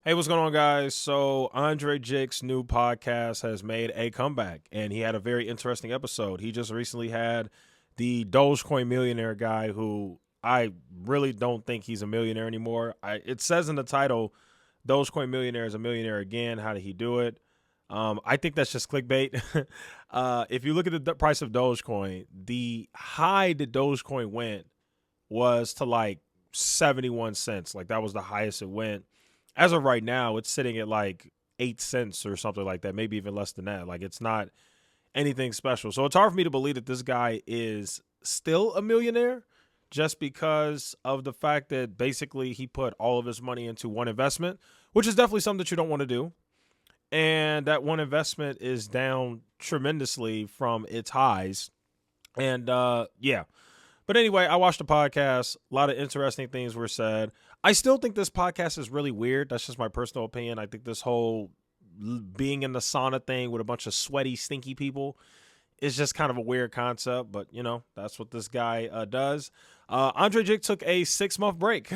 Hey, what's going on, guys? So, Andrei Jikh's new podcast has made a comeback, and he had a very interesting episode. He just recently had the Dogecoin millionaire guy, who I really don't think he's a millionaire anymore. It says in the title, Dogecoin millionaire is a millionaire again. How did he do it? I think that's just clickbait. If you look at the price of Dogecoin, the high that Dogecoin went was to like 71 cents. Like, that was the highest it went. As of right now, it's sitting at like 8 cents or something like that, maybe even less than that. Like, it's not anything special. So it's hard for me to believe that this guy is still a millionaire just because of the fact that basically he put all of his money into one investment, which is definitely something that you don't want to do. And that one investment is down tremendously from its highs. And yeah. But anyway, I watched the podcast. A lot of interesting things were said. I still think this podcast is really weird. That's just my personal opinion. I think this whole being in the sauna thing with a bunch of sweaty, stinky people is just kind of a weird concept. But, you know, that's what this guy does. Andrei Jikh took a 6-month break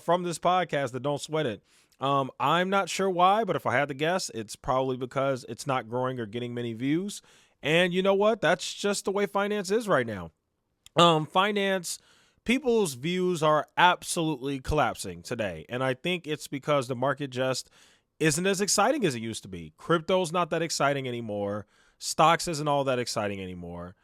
from this podcast, the Don't Sweat It. I'm not sure why, but if I had to guess, it's probably because it's not growing or getting many views. And you know what? That's just the way finance is right now. Finance, people's views are absolutely collapsing today. And I think it's because the market just isn't as exciting as it used to be. Crypto's not that exciting anymore. Stocks isn't all that exciting anymore.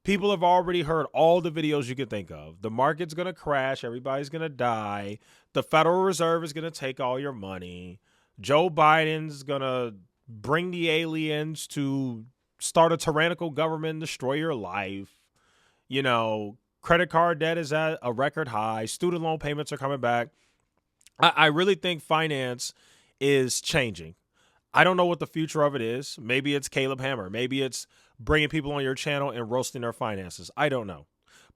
People have already heard all the videos you can think of. The market's going to crash. Everybody's going to die. The Federal Reserve is going to take all your money. Joe Biden's going to bring the aliens to start a tyrannical government and destroy your life. You know, credit card debt is at a record high. Student loan payments are coming back. I really think finance is changing. I don't know what the future of it is. Maybe it's Caleb Hammer. Maybe it's bringing people on your channel and roasting their finances. I don't know.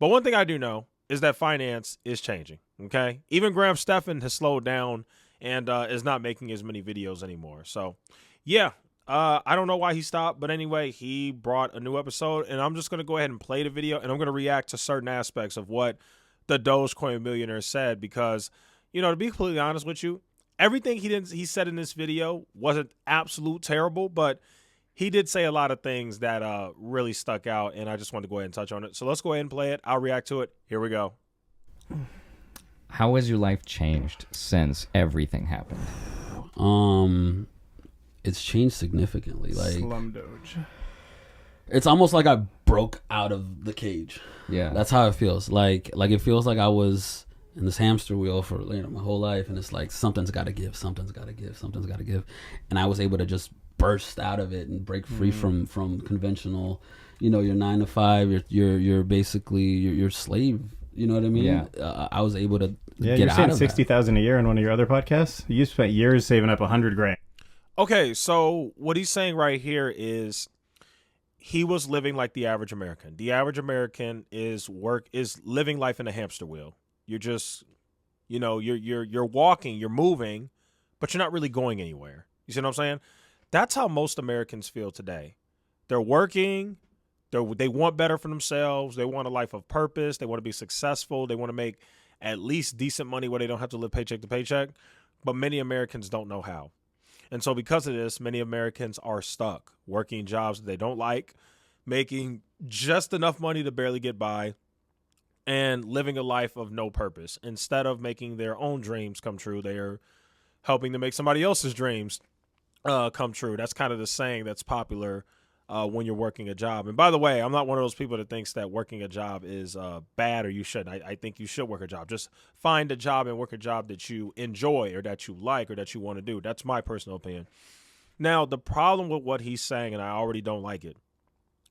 But one thing I do know is that finance is changing, okay? Even Graham Stephan has slowed down and is not making as many videos anymore. So, yeah. I don't know why he stopped, but anyway, he brought a new episode, and I'm just going to go ahead and play the video, and I'm going to react to certain aspects of what the Dogecoin millionaire said because, you know, to be completely honest with you, everything he said in this video wasn't absolute terrible, but he did say a lot of things that really stuck out, and I just wanted to go ahead and touch on it. So let's go ahead and play it. I'll react to it. Here we go. How has your life changed since everything happened? It's changed significantly. Like Slum Doge. it's almost like I broke out of the cage. Yeah. That's how it feels. Like it feels like I was in this hamster wheel for my whole life, and it's like something's got to give, something's got to give, something's got to give, and I was able to just burst out of it and break free from conventional, your 9 to 5. You're basically your slave. You know what I mean? Yeah. I was able to Yeah, get you're out saying of 60,000 a year in one of your other podcasts. You spent years saving up 100 grand. Okay, so what he's saying right here is he was living like the average American. The average American is living life in a hamster wheel. You're just, you're walking, you're moving, but you're not really going anywhere. You see what I'm saying? That's how most Americans feel today. They're working, they want better for themselves, they want a life of purpose, they want to be successful, they want to make at least decent money where they don't have to live paycheck to paycheck, but many Americans don't know how. And so because of this, many Americans are stuck working jobs that they don't like, making just enough money to barely get by, and living a life of no purpose. Instead of making their own dreams come true, they are helping to make somebody else's dreams come true. That's kind of the saying that's popular when you're working a job. And by the way, I'm not one of those people that thinks that working a job is bad or you shouldn't. I think you should work a job. Just find a job and work a job that you enjoy or that you like or that you want to do. That's my personal opinion. Now, the problem with what he's saying, and I already don't like it,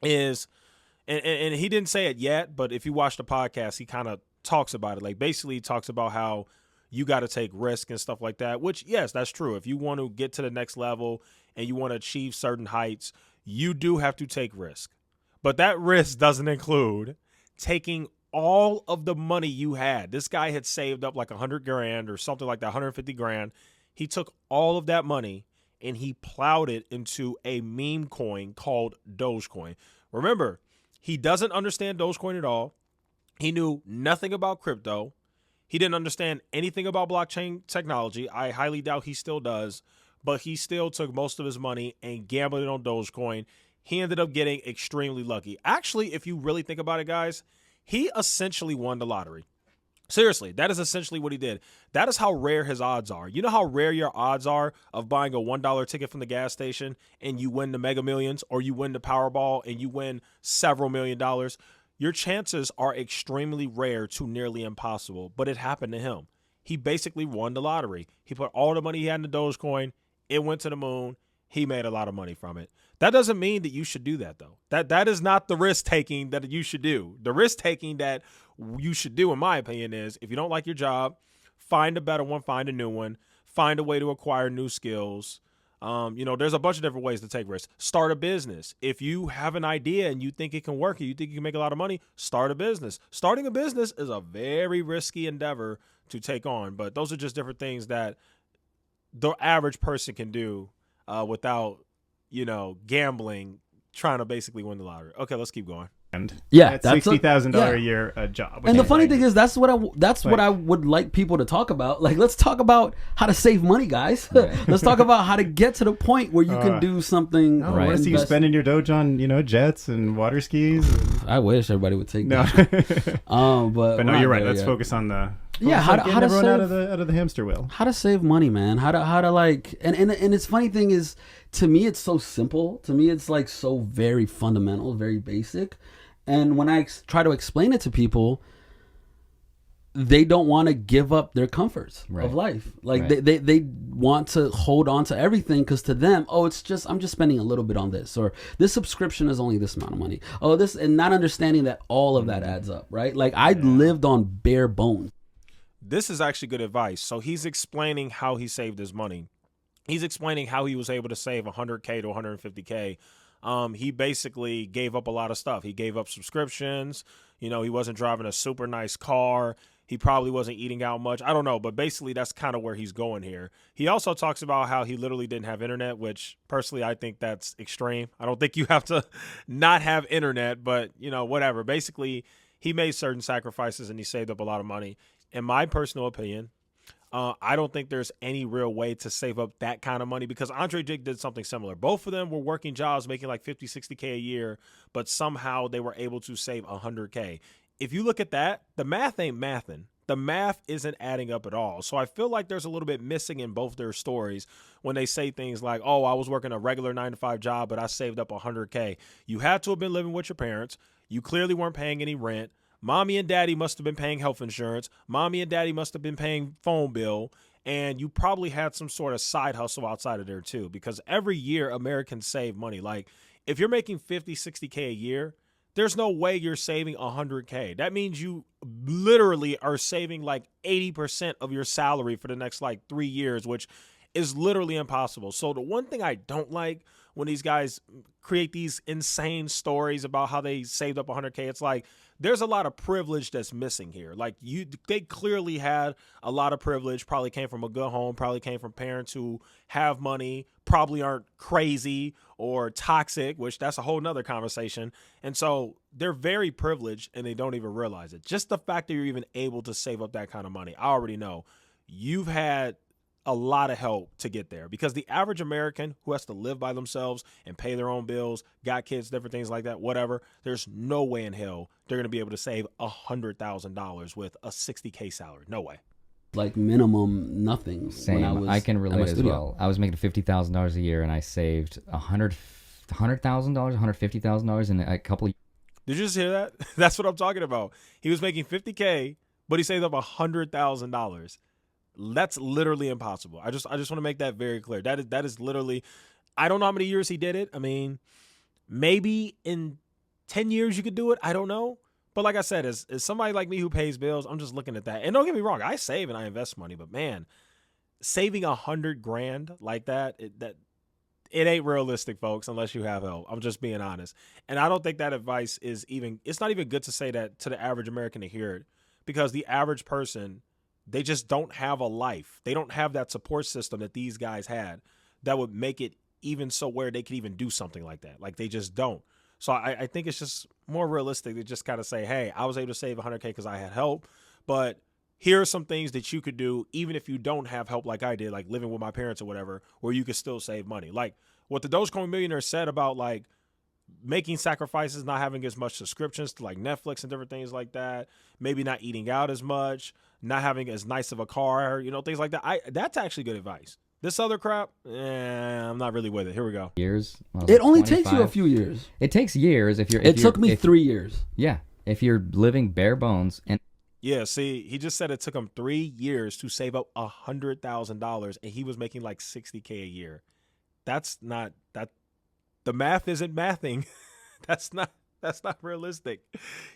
is, and he didn't say it yet, but if you watch the podcast, he kind of talks about it. Like, basically, he talks about how you got to take risk and stuff like that, which, yes, that's true. If you want to get to the next level and you want to achieve certain heights, you do have to take risk. But that risk doesn't include taking all of the money you had. This guy had saved up like 100 grand or something like that, 150 grand. He took all of that money and he plowed it into a meme coin called Dogecoin. Remember, he doesn't understand Dogecoin at all. He knew nothing about crypto. He didn't understand anything about blockchain technology. I highly doubt he still does, but he still took most of his money and gambled it on Dogecoin. He ended up getting extremely lucky. Actually, if you really think about it, guys, he essentially won the lottery. Seriously, that is essentially what he did. That is how rare his odds are. You know how rare your odds are of buying a $1 ticket from the gas station and you win the Mega Millions, or you win the Powerball and you win several $1,000,000? Your chances are extremely rare to nearly impossible, but it happened to him. He basically won the lottery. He put all the money he had in the Dogecoin. It went to the moon. He made a lot of money from it. That doesn't mean that you should do that, though. That is not the risk taking that you should do. The risk taking that you should do, in my opinion, is if you don't like your job, find a better one, find a new one, find a way to acquire new skills. There's a bunch of different ways to take risks. Start a business. If you have an idea and you think it can work and you think you can make a lot of money, start a business. Starting a business is a very risky endeavor to take on, but those are just different things that the average person can do without, gambling, trying to basically win the lottery. Okay, let's keep going. Yeah, that's $60,000 a year job. And the funny thing is, that's what I would like people to talk about. Like, let's talk about how to save money, guys. Let's talk about how to get to the point where you can do something. I want to see you spending your Doge on, jets and water skis. I wish everybody would take no. that. But no, you're right. Let's focus on the how to everyone save, out of the hamster wheel. How to save money, man. How to like, and it's funny thing is, to me it's so simple. To me it's like so very fundamental, very basic. And when I try to explain it to people, they don't want to give up their comforts of life. Like they want to hold on to everything because to them, I'm just spending a little bit on this, or this subscription is only this amount of money. Oh, this, and not understanding that all of that adds up, right? Like I lived on bare bones. This is actually good advice. So he's explaining how he saved his money. He's explaining how he was able to save 100K to 150K. He basically gave up a lot of stuff. He gave up subscriptions. He wasn't driving a super nice car. He probably wasn't eating out much. I don't know, but basically that's kind of where he's going here. He also talks about how he literally didn't have internet, which personally I think that's extreme. I don't think you have to not have internet, but whatever. Basically, he made certain sacrifices and he saved up a lot of money. In my personal opinion, I don't think there's any real way to save up that kind of money because Andrei Jikh did something similar. Both of them were working jobs making like 50, 60K a year, but somehow they were able to save 100K. If you look at that, the math ain't mathing. The math isn't adding up at all. So I feel like there's a little bit missing in both their stories when they say things like, oh, I was working a regular 9-to-5 job, but I saved up 100K. You had to have been living with your parents. You clearly weren't paying any rent. Mommy and daddy must have been paying health insurance. Mommy and daddy must have been paying phone bill. And you probably had some sort of side hustle outside of there too, because every year Americans save money. Like if you're making 50, 60K a year, there's no way you're saving 100K. That means you literally are saving like 80% of your salary for the next like 3 years, which is literally impossible. So the one thing I don't like when these guys create these insane stories about how they saved up 100K, it's like there's a lot of privilege that's missing here. Like they clearly had a lot of privilege, probably came from a good home, probably came from parents who have money, probably aren't crazy or toxic, which that's a whole nother conversation. And so they're very privileged and they don't even realize it. Just the fact that you're even able to save up that kind of money, I already know you've had a lot of help to get there, because the average American who has to live by themselves and pay their own bills, got kids, different things like that, whatever, there's no way in hell they're going to be able to save $100,000 with a 60K salary. No way. Like minimum nothing. Same. I can relate as well. I was making $50,000 a year and I saved $100,000, $150,000 in a couple of. Did you just hear that? That's what I'm talking about. He was making 50K, but he saved up $100,000. That's literally impossible. I just want to make that very clear. That is literally, I don't know how many years he did it. I mean, maybe in 10 years you could do it. I don't know. But like I said, as somebody like me who pays bills, I'm just looking at that. And don't get me wrong, I save and I invest money, but man, saving $100,000 like that, it ain't realistic, folks, unless you have help. I'm just being honest. And I don't think that advice is even, it's not even good to say that to the average American to hear it, because the average person, they just don't have a life. They don't have that support system that these guys had that would make it even so where they could even do something like that. Like they just don't. So I think it's just more realistic to just kind of say, hey, I was able to save 100K because I had help. But here are some things that you could do even if you don't have help like I did, like living with my parents or whatever, where you could still save money. Like what the Dogecoin millionaire said about like making sacrifices, not having as much subscriptions to like Netflix and different things like that, maybe not eating out as much, not having as nice of a car, things like that. That's actually good advice. This other crap, I'm not really with it. Here we go. Years. It only takes you a few years. It takes years if you're. It took me 3 years. Yeah, if you're living bare bones and. Yeah, see, he just said it took him 3 years to save up $100,000, and he was making like $60K a year. That's not that. The math isn't mathing. That's not realistic.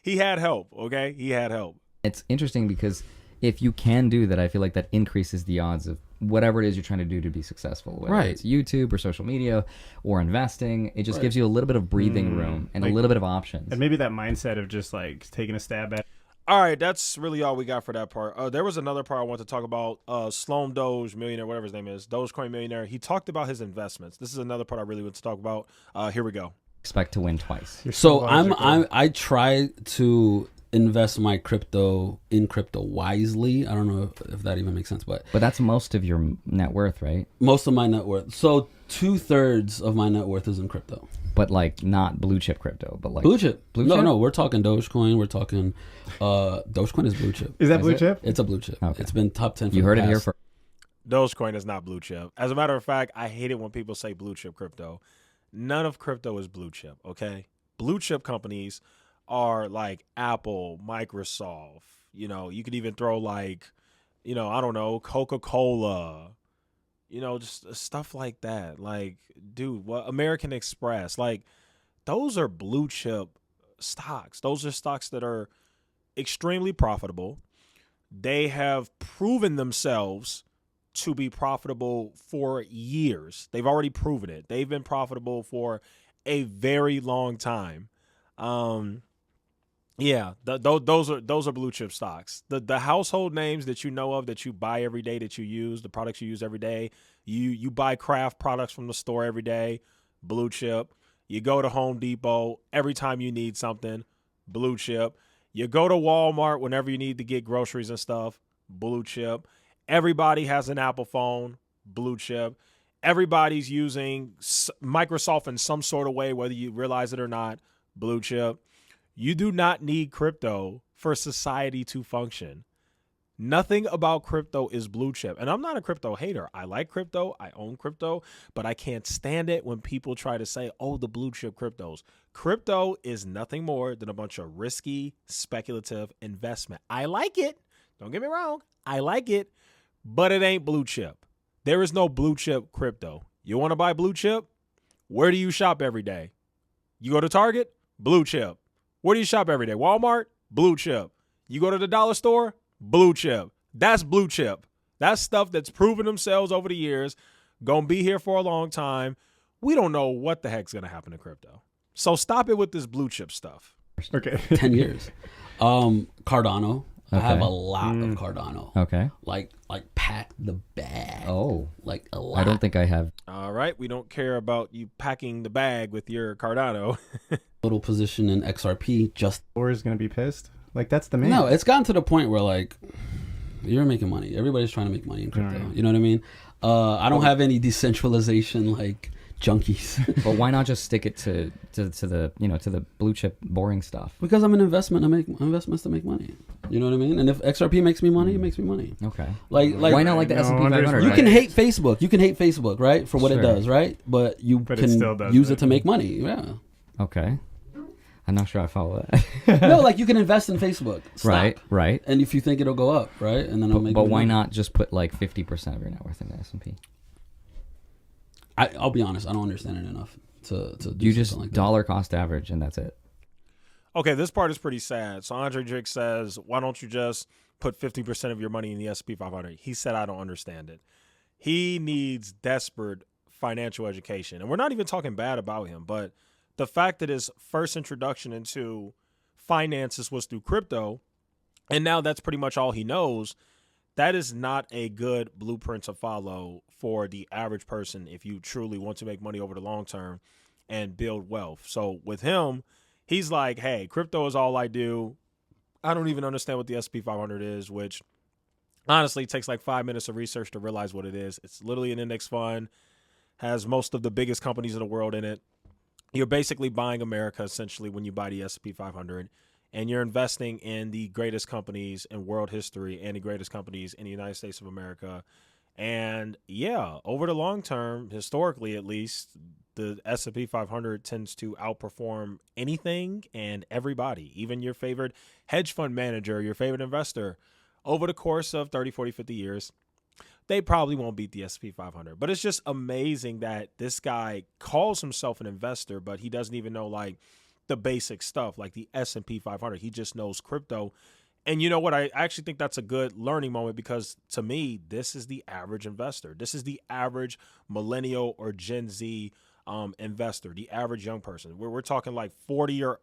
He had help. Okay, he had help. It's interesting because if you can do that, I feel like that increases the odds of whatever it is you're trying to do to be successful. Whether it's YouTube or social media or investing, it just gives you a little bit of breathing room and a little bit of options. And maybe that mindset of just like taking a stab at. All right, that's really all we got for that part. There was another part I want to talk about. Sloan Doge millionaire, whatever his name is, Dogecoin millionaire. He talked about his investments. This is another part I really want to talk about. Here we go. Expect to win twice. So I try to invest my crypto wisely. I don't know if that even makes sense, but that's most of your net worth, right? Most of my net worth. So 2/3 of my net worth is in crypto. But like not blue chip crypto, but like blue chip. No, we're talking Dogecoin. We're talking Dogecoin is blue chip. Is that blue chip? It's a blue chip. Okay. It's been top 10. You heard it here first. Dogecoin is not blue chip. As a matter of fact, I hate it when people say blue chip crypto. None of crypto is blue chip. Okay, blue chip companies are like Apple, Microsoft. You could even throw like, I don't know, Coca-Cola. Just stuff like that. Like, dude, what American Express? Like, those are blue chip stocks. Those are stocks that are extremely profitable. They have proven themselves to be profitable for years. They've already proven it. They've been profitable for a very long time. Yeah, those are blue chip stocks. The household names that you know of, that you buy every day, that you use, the products you use every day. You buy craft products from the store every day, blue chip. You go to Home Depot every time you need something, blue chip. You go to Walmart whenever you need to get groceries and stuff, blue chip. Everybody has an Apple phone, blue chip. Everybody's using Microsoft in some sort of way, whether you realize it or not, blue chip. You do not need crypto for society to function. Nothing about crypto is blue chip. And I'm not a crypto hater. I like crypto. I own crypto. But I can't stand it when people try to say, oh, the blue chip cryptos. Crypto is nothing more than a bunch of risky, speculative investment. I like it. Don't get me wrong. I like it. But it ain't blue chip. There is no blue chip crypto. You want to buy blue chip? Where do you shop every day? You go to Target? Blue chip. Where do you shop every day? Walmart? Blue chip. You go to the dollar store? Blue chip. That's blue chip. That's stuff that's proven themselves over the years, gonna be here for a long time. We don't know what the heck's gonna happen to crypto. So stop it with this blue chip stuff. Okay. 10 years. Cardano. Okay. I have a lot of Cardano. Okay. Like pack the bag. Oh. Like a lot. I don't think I have. All right. We don't care about you packing the bag with your Cardano. Little position in XRP just. Or is going to be pissed. Like, that's the main. No, it's gotten to the point where, like, you're making money. Everybody's trying to make money in crypto. Right. You know what I mean? I don't have any decentralization, like, junkies. But why not just stick it to the blue chip boring stuff? Because I'm an investment. I make investments to make money. You know what I mean? And if XRP makes me money, it makes me money. Okay. Like why not like the S&P 500? You can hate Facebook. You can hate Facebook, right, for what it does, right? But you can use it to make money. Yeah. Okay. I'm not sure I follow that. No, like you can invest in Facebook stock, right. And if you think it'll go up, right, and then it'll make. But why not just put like 50% of your net worth in the S&P? I'll be honest, I don't understand it enough to do you just like dollar cost average and that's it. Okay, this part is pretty sad. So Andrei Jikh says, why don't you just put 50% of your money in the S&P 500? He said, I don't understand it. He needs desperate financial education. And we're not even talking bad about him, but the fact that his first introduction into finances was through crypto, and now that's pretty much all he knows, that is not a good blueprint to follow for the average person if you truly want to make money over the long term and build wealth. So with him, he's like, hey, crypto is all I do. I don't even understand what the S&P 500 is, which Honestly, it takes like 5 minutes of research to realize what it is. It's literally an index fund, has most of the biggest companies in the world in it. You're basically buying America essentially when you buy the S&P 500, and you're investing in the greatest companies in world history and the greatest companies in the United States of America. And yeah, over the long term, historically at least, the S&P 500 tends to outperform anything and everybody, even your favorite hedge fund manager, your favorite investor. Over the course of 30, 40, 50 years, they probably won't beat the S&P 500. But it's just amazing that this guy calls himself an investor, but he doesn't even know like the basic stuff like the S&P 500. He just knows crypto. And you know what? I actually think that's a good learning moment because to me, this is the average investor. This is the average millennial or Gen Z investor, the average young person. We're talking like 40 or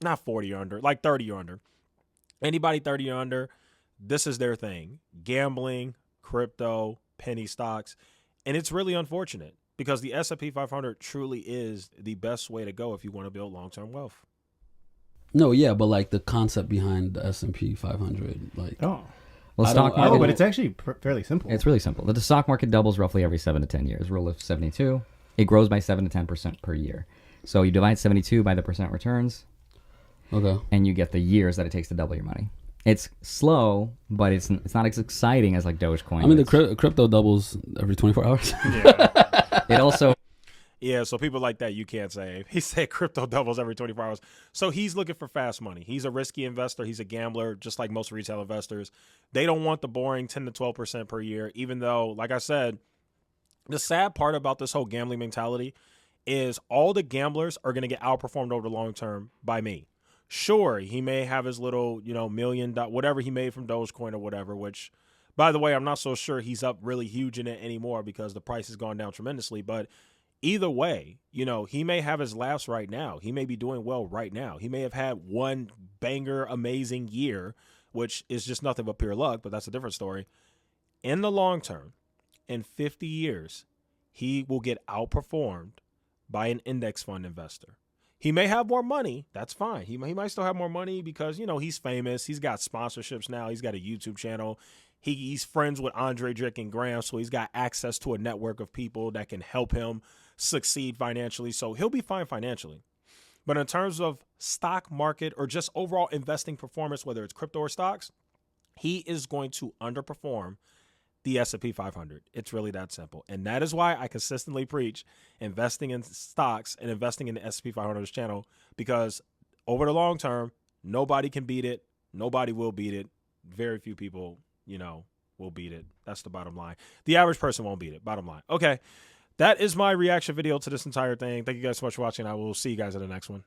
not 40 or under, like 30 or under. Anybody 30 or under, this is their thing. Gambling, crypto, penny stocks. And it's really unfortunate because the S&P 500 truly is the best way to go if you want to build long-term wealth. No, yeah, but like the concept behind the S&P 500, like Oh. Well, stock I market. don't- But it's actually fairly simple. It's really simple. The stock market doubles roughly every 7 to 10 years. Rule of 72. It grows by 7 to 10% per year. So you divide 72 by the percent returns, okay. and you get the years that it takes to double your money. It's slow, but it's not as exciting as like Dogecoin. I mean, the It's- crypto doubles every 24 hours. Yeah. it also Yeah, so people like that you can't save. He said crypto doubles every 24 hours. So he's looking for fast money. He's a risky investor. He's a gambler, just like most retail investors. They don't want the boring 10 to 12% per year, even though, like I said, the sad part about this whole gambling mentality is all the gamblers are going to get outperformed over the long term by me. Sure, he may have his little, $1 million, whatever he made from Dogecoin or whatever, which, by the way, I'm not so sure he's up really huge in it anymore because the price has gone down tremendously. But either way, he may have his laughs right now. He may be doing well right now. He may have had one banger, amazing year, which is just nothing but pure luck, but that's a different story. In the long term, in 50 years, he will get outperformed by an index fund investor. He may have more money. That's fine. He might still have more money because, he's famous. He's got sponsorships now. He's got a YouTube channel. He's friends with Andrei Jikh and Graham, so he's got access to a network of people that can help him succeed financially. So he'll be fine financially. But in terms of stock market or just overall investing performance, whether it's crypto or stocks, he is going to underperform the S&P 500. It's really that simple. And that is why I consistently preach investing in stocks and investing in the S&P 500's channel, because over the long term, nobody can beat it. Nobody will beat it. Very few people, will beat it. That's the bottom line. The average person won't beat it. Bottom line. Okay. That is my reaction video to this entire thing. Thank you guys so much for watching. I will see you guys in the next one.